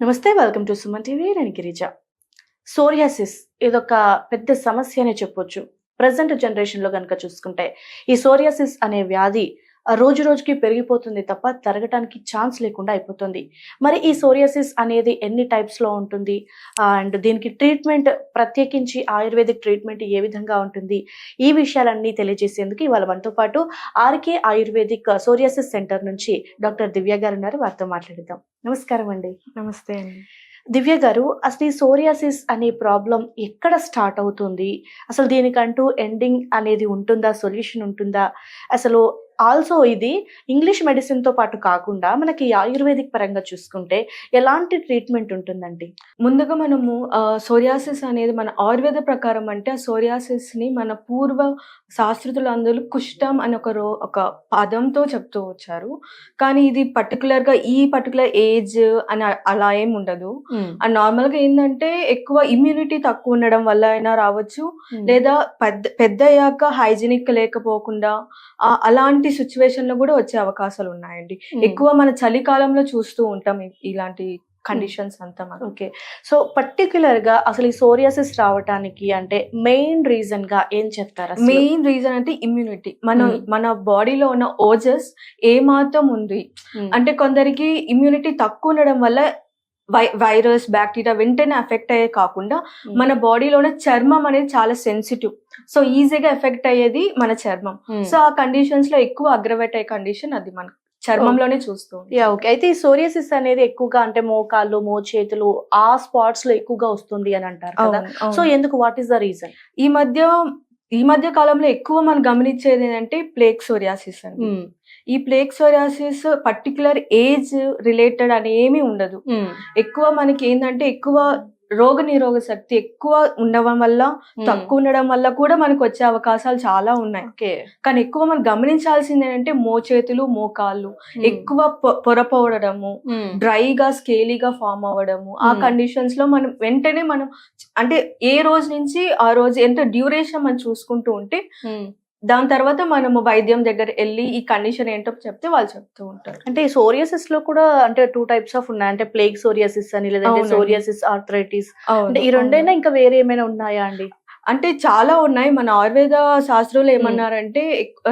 నమస్తే. Welcome to Suman TV. నేను Girija. Psoriasis ఇదొక పెద్ద సమస్య అనే చెప్పొచ్చు. ప్రెజెంట్ జనరేషన్‌లో గనుక చూసుకుంటే, ఈ సోరియాసిస్ అనే వ్యాధి రోజు రోజుకి పెరిగిపోతుంది తప్ప తరగటానికి ఛాన్స్ లేకుండా అయిపోతుంది. మరి ఈ సోరియాసిస్ అనేది ఎన్ని టైప్స్‌లో ఉంటుంది? అండ్ దీనికి ట్రీట్మెంట్ ప్రత్యేకించి ఆయుర్వేదిక్ ట్రీట్మెంట్ ఏ విధంగా ఉంటుంది? ఈ విషయాలన్నీ తెలియజేసేందుకు ఇవాళ మనతో పాటు ఆర్‌కే ఆయుర్వేదిక్ సోరియాసిస్ సెంటర్ నుంచి డాక్టర్ దివ్య గారు ఉన్నారు. వారితో మాట్లాడిద్దాం. నమస్కారం అండి. నమస్తే అండి. దివ్య గారు, అసలు ఈ సోరియాసిస్ అనే ప్రాబ్లమ్ ఎక్కడ స్టార్ట్ అవుతుంది? అసలు దీనికంటూ ఎండింగ్ అనేది ఉంటుందా? సొల్యూషన్ ఉంటుందా? అసలు ఆల్సో ఇది ఇంగ్లీష్ మెడిసిన్‌తో పాటు కాకుండా మనకి ఆయుర్వేదిక్ పరంగా చూసుకుంటే ఎలాంటి ట్రీట్మెంట్ ఉంటుందండి? ముందుగా మనము సోరియాసిస్ అనేది మన ఆయుర్వేద ప్రకారం అంటే ఆ సోరియాసిస్‌ని మన పూర్వ శాస్త్రజ్ఞులందరూ కుష్ఠం అని ఒక పదంతో చెప్తూ వచ్చారు. కానీ ఇది ఈ పర్టిక్యులర్ ఏజ్ అని అలా ఏమి ఉండదు. అండ్ నార్మల్‌గా ఏందంటే ఎక్కువ ఇమ్యూనిటీ తక్కువ ఉండడం వల్ల అయినా రావచ్చు. లేదా పెద్దయ్యాక హైజీనిక్ లేకపోకుండా అలాంటి సిట్యుయేషన్‌లో కూడా వచ్చే అవకాశాలు ఉన్నాయండి. ఎక్కువ మన చలికాలంలో చూస్తూ ఉంటాం ఇలాంటి కండిషన్స్ అంతా మనం. ఓకే. సో పర్టిక్యులర్‌గా అసలు ఈ సోరియాసిస్ రావటానికి అంటే మెయిన్ రీజన్‌గా ఏం చెప్తారు అసలు? మెయిన్ రీజన్ అంటే ఇమ్యూనిటీ. మన బాడీలో ఉన్న ఓజస్ ఏమాత్రం ఉంది. అంటే కొందరికి ఇమ్యూనిటీ తక్కువ ఉండడం వల్ల వైరస్, బ్యాక్టీరియా వెంటనే ఎఫెక్ట్ అయ్యే కాకుండా మన బాడీలో ఉన్న చర్మం అనేది చాలా సెన్సిటివ్. సో ఈజీగా ఎఫెక్ట్ అయ్యేది మన చర్మం. సో ఆ కండిషన్స్ లో ఎక్కువ అగ్రవేట్ అయ్యే కండిషన్ అది మన చర్మంలోనే చూస్తూ. ఓకే. అయితే ఈ సోరియాసిస్ అనేది ఎక్కువగా అంటే మోకాళ్ళు, మోచేతులు ఆ స్పాట్స్ లో ఎక్కువగా వస్తుంది అని అంటారు కదా. సో ఎందుకు? What is the reason? ఈ మధ్య కాలంలో ఎక్కువ మనం గమనించేది ఏంటంటే ప్లేక్ సోరియాసిస్ అండి. ఈ plaque psoriasis particular age related అని ఏమీ ఉండదు. ఎక్కువ మనకి ఏంటంటే ఎక్కువ రోగ నిరోధక శక్తి ఎక్కువ ఉండడం వల్ల, తక్కువ ఉండడం వల్ల కూడా మనకు వచ్చే అవకాశాలు చాలా ఉన్నాయి. కానీ ఎక్కువ మనం గమనించాల్సింది ఏంటంటే మోచేతులు, మోకాళ్ళు ఎక్కువ పొరపడము, డ్రైగా స్కేలీగా ఫామ్ అవ్వడము. ఆ కండిషన్స్ లో మనం వెంటనే అంటే ఏ రోజు నుంచి ఆ రోజు ఎంత డ్యూరేషన్ మనం చూసుకుంటూ ఉంటే దాని తర్వాత మనము వైద్యం దగ్గర వెళ్ళి ఈ కండిషన్ ఏంటో చెప్తే వాళ్ళు చెప్తూ ఉంటారు. అంటే ఈ సోరియాసిస్ లో కూడా అంటే 2 టైప్స్ ఆఫ్ ఉన్నాయి. అంటే ప్లేగ్ సోరియాసిస్ అని, లేదంటే సోరియాసిస్ ఆర్థరైటిస్. అంటే ఈ రెండైనా ఇంకా వేరే ఏమైనా ఉన్నాయా అండి? అంటే చాలా ఉన్నాయి. మన ఆయుర్వేద శాస్త్రంలో ఏమన్నారంటే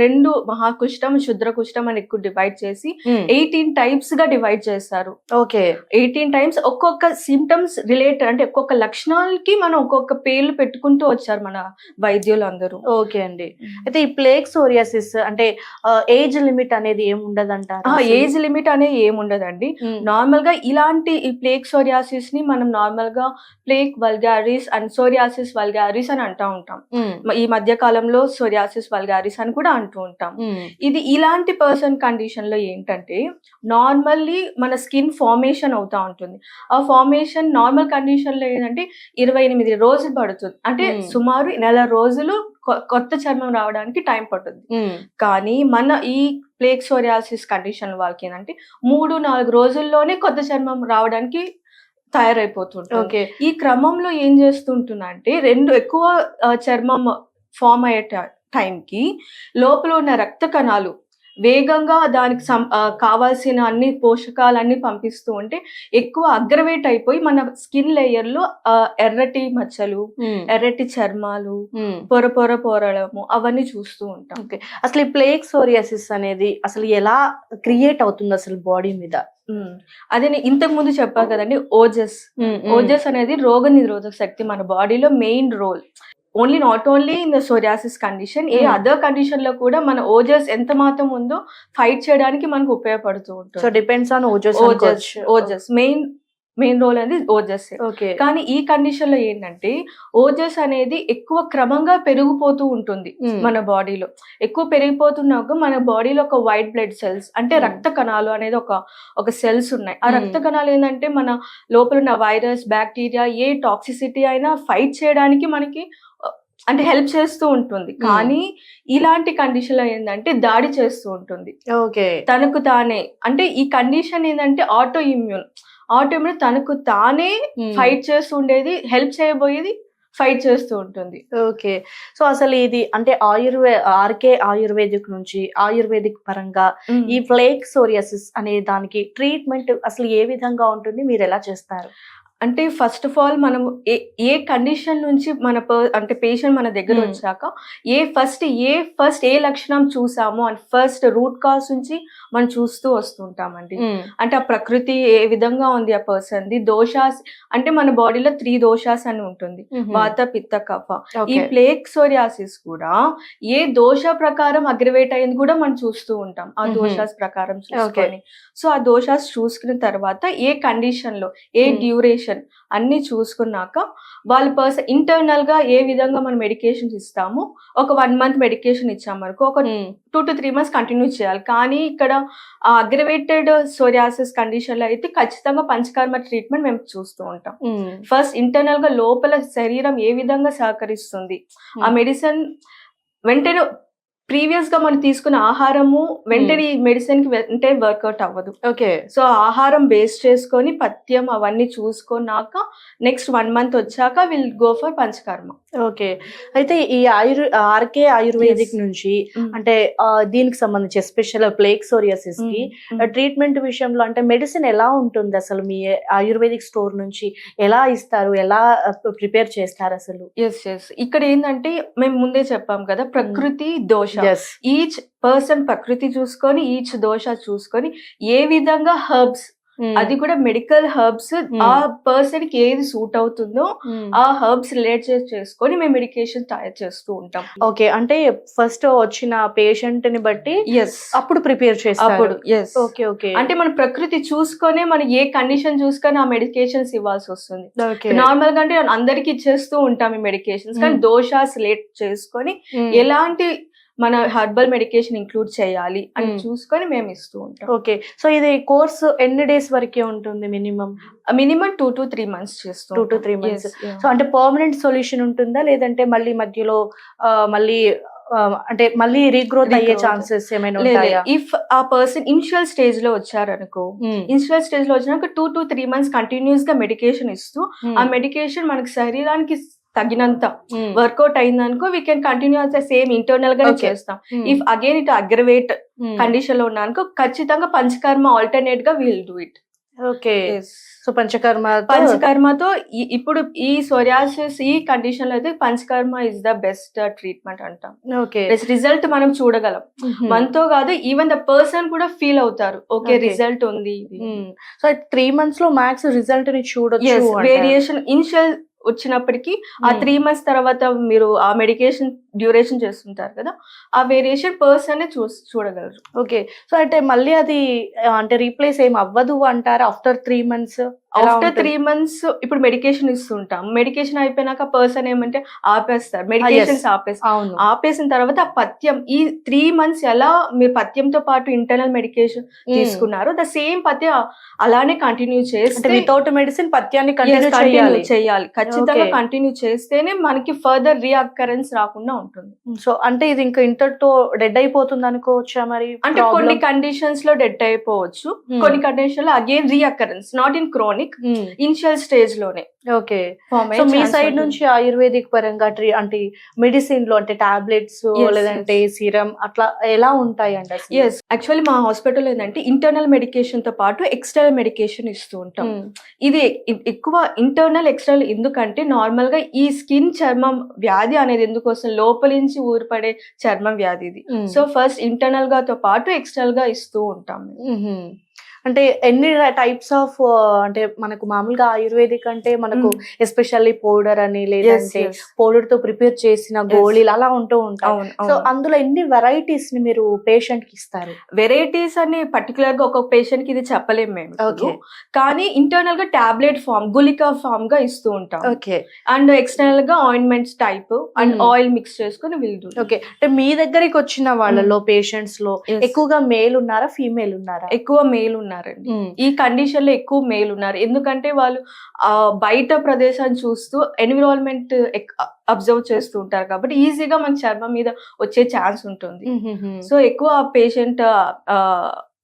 2 మహాకుష్ఠం, శుద్ర కుష్ఠం అని ఎక్కువ డివైడ్ చేసి 18 టైప్స్ గా డివైడ్ చేస్తారు. ఓకే. 18 టైమ్స్ ఒక్కొక్క సిమ్టమ్స్ రిలేటెడ్ అంటే ఒక్కొక్క లక్షణాలకి మనం ఒక్కొక్క పేర్లు పెట్టుకుంటూ వచ్చారు మన వైద్యులు అందరూ. ఓకే అండి. అయితే ఈ ప్లేగ్ సోరియాసిస్ అంటే ఏజ్ లిమిట్ అనేది ఏమి ఉండదంటారా? ఏజ్ లిమిట్ అనేది ఏముండదండి. నార్మల్ గా ఇలాంటి ఈ ప్లేగ్ సోరియాసిస్ ని మనం నార్మల్ గా plague vulgaris and psoriasis vulgaris అని అంటూ ఉంటాం. ఈ మధ్య కాలంలో సోరియాసిస్ వల్గారిస్ అని కూడా అంటూ ఉంటాం. ఇది ఇలాంటి పర్సన్ కండిషన్ లో ఏంటంటే నార్మల్లీ మన స్కిన్ ఫార్మేషన్ అవుతా ఉంటుంది. ఆ ఫార్మేషన్ నార్మల్ కండిషన్ లో ఏంటంటే 28 రోజులు పడుతుంది. అంటే సుమారు 1 నెల రోజులు కొత్త చర్మం రావడానికి టైం పడుతుంది. కానీ మన ఈ ప్లేగ్ సోరియాసిస్ కండిషన్ వాళ్ళకి ఏంటంటే 3-4 రోజుల్లోనే కొత్త చర్మం రావడానికి తయారైపోతుంటుంది. ఓకే. ఈ క్రమంలో ఏం చేస్తుంటున్నా అంటే ఎక్కువ చర్మం ఫామ్ అయ్యే టైంకి లోపల ఉన్న రక్త కణాలు వేగంగా దానికి కావాల్సిన అన్ని పోషకాలన్నీ పంపిస్తూ ఉంటే ఎక్కువ అగ్రవేట్ అయిపోయి మన స్కిన్ లేయర్ లో ఎర్రటి మచ్చలు, ఎర్రటి చర్మాలు, పొరడము అవన్నీ చూస్తూ ఉంటాం. ఓకే. అసలు ఈ ప్లేగ్ సోరియాసిస్ అనేది అసలు ఎలా క్రియేట్ అవుతుంది అసలు బాడీ మీద? అదే నేను ఇంతకు ముందు చెప్పాను కదండి, ఓజస్ అనేది రోగ నిరోధక శక్తి మన బాడీలో main role. Not only in the psoriasis condition, ఏ అదర్ కండిషన్ లో కూడా మన ఓజస్ ఎంత మాత్రం ఉందో ఫైట్ చేయడానికి మనకు ఉపయోగపడుతూ ఉంటుంది. సో డిపెండ్స్ ఆన్ ఓజస్ మెయిన్ రోల్ అనేది ఓజస్. కానీ ఈ కండిషన్ లో ఏంటంటే ఓజస్ అనేది ఎక్కువ క్రమంగా పెరిగిపోతూ ఉంటుంది. మన బాడీలో ఎక్కువ పెరిగిపోతున్నాక మన బాడీలో ఒక వైట్ బ్లడ్ సెల్స్ అంటే రక్త కణాలు అనేది ఒక సెల్స్ ఉన్నాయి. ఆ రక్త కణాలు ఏంటంటే మన లోపల ఉన్న వైరస్, బ్యాక్టీరియా ఏ టాక్సిసిటీ అయినా ఫైట్ చేయడానికి మనకి అంటే హెల్ప్ చేస్తూ ఉంటుంది. కానీ ఇలాంటి కండిషన్ లో ఏంటంటే దాడి చేస్తూ ఉంటుంది. ఓకే. తనకు తానే అంటే ఈ కండిషన్ ఏంటంటే ఆటో ఇమ్యూన్ తనకు తానే ఫైట్ చేస్తూ ఉండేది, హెల్ప్ చేయబోయేది ఫైట్ చేస్తూ ఉంటుంది. ఓకే. సో అసలు ఇది అంటే ఆయుర్వేదిక్ నుంచి ఆయుర్వేదిక్ పరంగా ఈ ఫ్లేక్ సోరియాసిస్ అనే దానికి ట్రీట్మెంట్ అసలు ఏ విధంగా ఉంటుంది? మీరు ఎలా చేస్తారు? అంటే ఫస్ట్ ఆఫ్ ఆల్ మనం ఏ కండిషన్ నుంచి అంటే పేషెంట్ మన దగ్గర వచ్చాక ఫస్ట్ ఏ లక్షణం చూసామో అని ఫస్ట్ రూట్ కాజ్ నుంచి మనం చూస్తూ వస్తుంటామండి. అంటే ఆ ప్రకృతి ఏ విధంగా ఉంది ఆ పర్సన్ది, దోషాస్ అంటే మన బాడీలో 3 దోషాస్ అని ఉంటుంది, వాత పిత్త కఫ. ఈ ప్లేక్ సోరియాసిస్ కూడా ఏ దోష ప్రకారం అగ్రవేట్ అయింది కూడా మనం చూస్తూ ఉంటాం ఆ దోషాస్ ప్రకారం చూసుకొని. సో ఆ దోషాస్ చూసుకున్న తర్వాత ఏ కండిషన్ లో ఏ డ్యూరేషన్ అన్ని చూసుకున్నాక వాళ్ళ ఇంటర్నల్ గా ఏ విధంగా మనం మెడికేషన్స్ ఇస్తామో, ఒక 1 month మెడికేషన్ ఇచ్చామనుకో ఒక 2 to 3 months కంటిన్యూ చేయాలి. కానీ ఇక్కడ అగ్రవేటెడ్ సోరియాసిస్ కండిషన్ లో అయితే ఖచ్చితంగా పంచకర్మ ట్రీట్మెంట్ మేము చూస్తూ ఉంటాం. ఫస్ట్ ఇంటర్నల్ గా లోపల శరీరం ఏ విధంగా సహకరిస్తుంది, ఆ మెడిసిన్ వెంటనే ప్రీవియస్ గా మనం తీసుకున్న ఆహారము వెంటనే మెడిసిన్ కి వెంటనే వర్కౌట్ అవ్వదు. ఓకే. సో ఆహారం బేస్ చేసుకొని పథ్యం అవన్నీ చూసుకున్నాక నెక్స్ట్ 1 month వచ్చాక will go for panchakarma. Okay. అయితే ఈ ఆర్కే ఆయుర్వేదిక్ నుంచి అంటే దీనికి సంబంధించి ఎస్పెషల్ ప్లేక్ సోరియాసిస్ కి ట్రీట్మెంట్ విషయంలో అంటే మెడిసిన్ ఎలా ఉంటుంది అసలు? మీ ఆయుర్వేదిక్ స్టోర్ నుంచి ఎలా ఇస్తారు, ఎలా ప్రిపేర్ చేస్తారు అసలు? ఎస్ ఇక్కడ ఏంటంటే మేము ముందే చెప్పాం కదా, ప్రకృతి దోష, ఈచ్ పర్సన్ ప్రకృతి చూసుకొని ఈచ్ దోష చూసుకొని ఏ విధంగా హెర్బ్స్, అది కూడా మెడికల్ హెర్బ్స్ ఆ పర్సన్ కి ఏది సూట్ అవుతుందో ఆ హెర్బ్స్ రిలేట్ చేసుకొని మేము మెడికేషన్ తయారు చేస్తూ ఉంటాం. ఓకే. అంటే ఫస్ట్ వచ్చిన పేషెంట్ ని బట్టి అప్పుడు ప్రిపేర్ చేస్తారు. ఓకే. ఓకే. అంటే మన ప్రకృతి చూసుకొని మనం ఏ కండిషన్ చూసుకొని ఆ మెడికేషన్స్ ఇవ్వాల్సి వస్తుంది. నార్మల్ గా అంటే అందరికి ఇచ్చేస్తూ ఉంటాం ఈ మెడికేషన్స్, కానీ దోషాస్ రిలేట్ చేసుకొని ఎలాంటి మన హెర్బల్ మెడికేషన్ ఇంక్లూడ్ చేయాలి అని చూసుకొని మేము ఇస్తూ ఉంటాం. ఓకే. సో ఇది కోర్స్ ఎన్ని డేస్ వరకే ఉంటుంది? మినిమం 2 to 3 months చేస్తాం. 2 to 3 months. సో అంటే పర్మనెంట్ సొల్యూషన్ ఉంటుందా, లేదంటే మళ్ళీ మధ్యలో అంటే మళ్ళీ రీగ్రోత్ అయ్యే ఛాన్సెస్ ఏమైనా ఉంటాయా? ఇఫ్ ఆ పర్సన్ ఇనిషియల్ స్టేజ్ లో వచ్చారనుకో, ఇనిషియల్ స్టేజ్ లో వచ్చినాక 2 to 3 months కంటిన్యూస్ గా మెడికేషన్ ఇస్తూ ఆ మెడికేషన్ మనకి శరీరానికి తగినంత వర్కౌట్ అయిందనుకో we can continue same internal గా చేస్తాం. If again it aggravate condition లో ఉన్నానుకో ఖచ్చితంగా పంచకర్మ ఆల్టర్నేట్ గా will do it. Okay. So పంచకర్మతో ఇప్పుడు ఈ సోరియాసిస్ ఈ కండిషన్ లో అయితే panchakarma is the best treatment అంటాం. ఓకే. రిజల్ట్ మనం చూడగలం, మనతో కాదు ఈవెన్ ద పర్సన్ కూడా ఫీల్ అవుతారు, ఓకే రిజల్ట్ ఉంది. సో 3 months లో మ్యాక్స్ రిజల్ట్ ని చూడొచ్చు. వేరియేషన్ ఇనిషియల్ వచ్చినప్పటికీ ఆ 3 months తర్వాత మీరు ఆ మెడికేషన్ డ్యూరేషన్ చేస్తుంటారు కదా, ఆ వేరియేషన్ పర్సన్ చూడగలరు. ఓకే. సో అంటే మళ్ళీ అది అంటే రీప్లేస్ ఏం అవ్వదు అంటారా ఆఫ్టర్ 3 months? ఆఫ్టర్ 3 months ఇప్పుడు మెడికేషన్ ఇస్తుంటాం, మెడికేషన్ అయిపోయినాక పర్సన్ ఏమంటే ఆపేస్తారు, మెడికేషన్స్ ఆపేసిన తర్వాత ఆ పథ్యం ఈ 3 months ఎలా మీరు పథ్యంతో పాటు ఇంటర్నల్ మెడికేషన్ తీసుకున్నారు ద సేమ్ పథ్యం అలానే కంటిన్యూ చేస్తే వితౌట్ మెడిసిన్ పథ్యాన్ని కంటిన్యూ చేయాలి. ఖచ్చితంగా కంటిన్యూ చేస్తేనే మనకి ఫర్దర్ రీఅకరెన్స్ రాకుండా ఉంటుంది. సో అంటే ఇది ఇంకా ఇంతటితో డెడ్ అయిపోతుంది అనుకోవచ్చా మరి? అంటే కొన్ని కండిషన్స్ లో డెడ్ అయిపోవచ్చు, కొన్ని కండిషన్ లో again recurrence, not in chronic, initial stage లోనే. ఓకే. సో మీ సైడ్ నుంచి ఆయుర్వేదిక్ పరంగా అంటే మెడిసిన్ లో అంటే టాబ్లెట్స్ లేదంటే సిరం అట్లా ఎలా ఉంటాయి అంటే? యాక్చువల్లీ మా హాస్పిటల్ ఏంటంటే ఇంటర్నల్ మెడికేషన్ తో పాటు ఎక్స్టర్నల్ మెడికేషన్ ఇస్తూ ఉంటాం. ఇది ఎక్కువ ఇంటర్నల్ ఎక్స్టర్నల్ ఎందుకంటే నార్మల్ గా ఈ స్కిన్ చర్మం వ్యాధి అనేది ఎందుకు వస్తుంది, లోపలి నుంచి ఊరిపడే చర్మం వ్యాధి ఇది. సో ఫస్ట్ ఇంటర్నల్ గా తో పాటు ఎక్స్టర్నల్ గా ఇస్తూ ఉంటాం. అంటే ఎన్ని టైప్స్ ఆఫ్ అంటే మనకు మామూలుగా ఆయుర్వేదిక్ అంటే మనకు ఎస్పెషల్లీ పౌడర్ అని లేదంటే పౌడర్ తో ప్రిపేర్ చేసిన గోళీలు అలా ఉంటూ ఉంటాయి. సో అందులో ఎన్ని వెరైటీస్ ని మీరు పేషెంట్ కి ఇస్తారు? వెరైటీస్ అని పర్టికులర్ గా ఒక్కొక్క పేషెంట్ కి ఇది చెప్పలేము మేము, కానీ ఇంటర్నల్ గా టాబ్లెట్ ఫామ్, గుళికా ఫామ్ గా ఇస్తూ ఉంటాం. అండ్ ఎక్స్టర్నల్ గా ointments type and oil mix చేసుకుని విల్ డూ. ఓకే. అంటే మీ దగ్గరికి వచ్చిన వాళ్ళలో పేషెంట్స్ లో ఎక్కువగా మేల్ ఉన్నారా ఫీమేల్ ఉన్నారా? ఎక్కువ మేల్ ఉన్నారండి. ఈ కండిషన్ లో ఎక్కువ మేల్ ఉన్నారు, ఎందుకంటే వాళ్ళు బయట ప్రదేశాన్ని చూస్తూ ఎన్విరాన్మెంట్ అబ్జర్వ్ చేస్తూ ఉంటారు కాబట్టి ఈజీగా మన చర్మం మీద వచ్చే ఛాన్స్ ఉంటుంది. సో ఎక్కువ పేషెంట్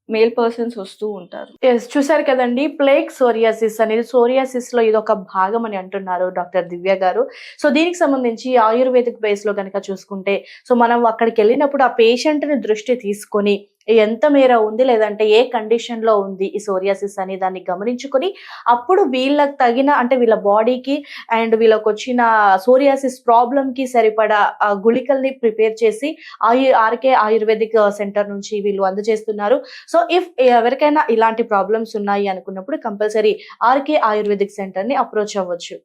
మేల్ పర్సన్స్ వస్తూ ఉంటారు. ఎస్, చూసారు కదండి, ప్లేక్ సోరియాసిస్ అనేది సోరియాసిస్ లో ఇది ఒక భాగం అని అంటున్నారు డాక్టర్ దివ్య గారు. సో దీనికి సంబంధించి ఆయుర్వేదిక్ బేస్ లో కనుక చూసుకుంటే, సో మనం అక్కడికి వెళ్ళినప్పుడు ఆ పేషెంట్ ని దృష్టి తీసుకొని ఎంత మేర ఉంది, లేదంటే ఏ కండిషన్ లో ఉంది ఈ సోరియాసిస్ అని దాన్ని గమనించుకొని అప్పుడు వీళ్ళకి తగిన, అంటే వీళ్ళ బాడీకి అండ్ వీళ్ళకి వచ్చిన సోరియాసిస్ ప్రాబ్లమ్ కి సరిపడా గుళికల్ని ప్రిపేర్ చేసి ఆర్కే ఆయుర్వేదిక్ సెంటర్ నుంచి వీళ్ళు అందజేస్తున్నారు. సో ఇఫ్ ఎవరికైనా ఇలాంటి ప్రాబ్లమ్స్ ఉన్నాయి అనుకున్నప్పుడు కంపల్సరీ ఆర్కే ఆయుర్వేదిక్ సెంటర్ ని అప్రోచ్ అవ్వచ్చు.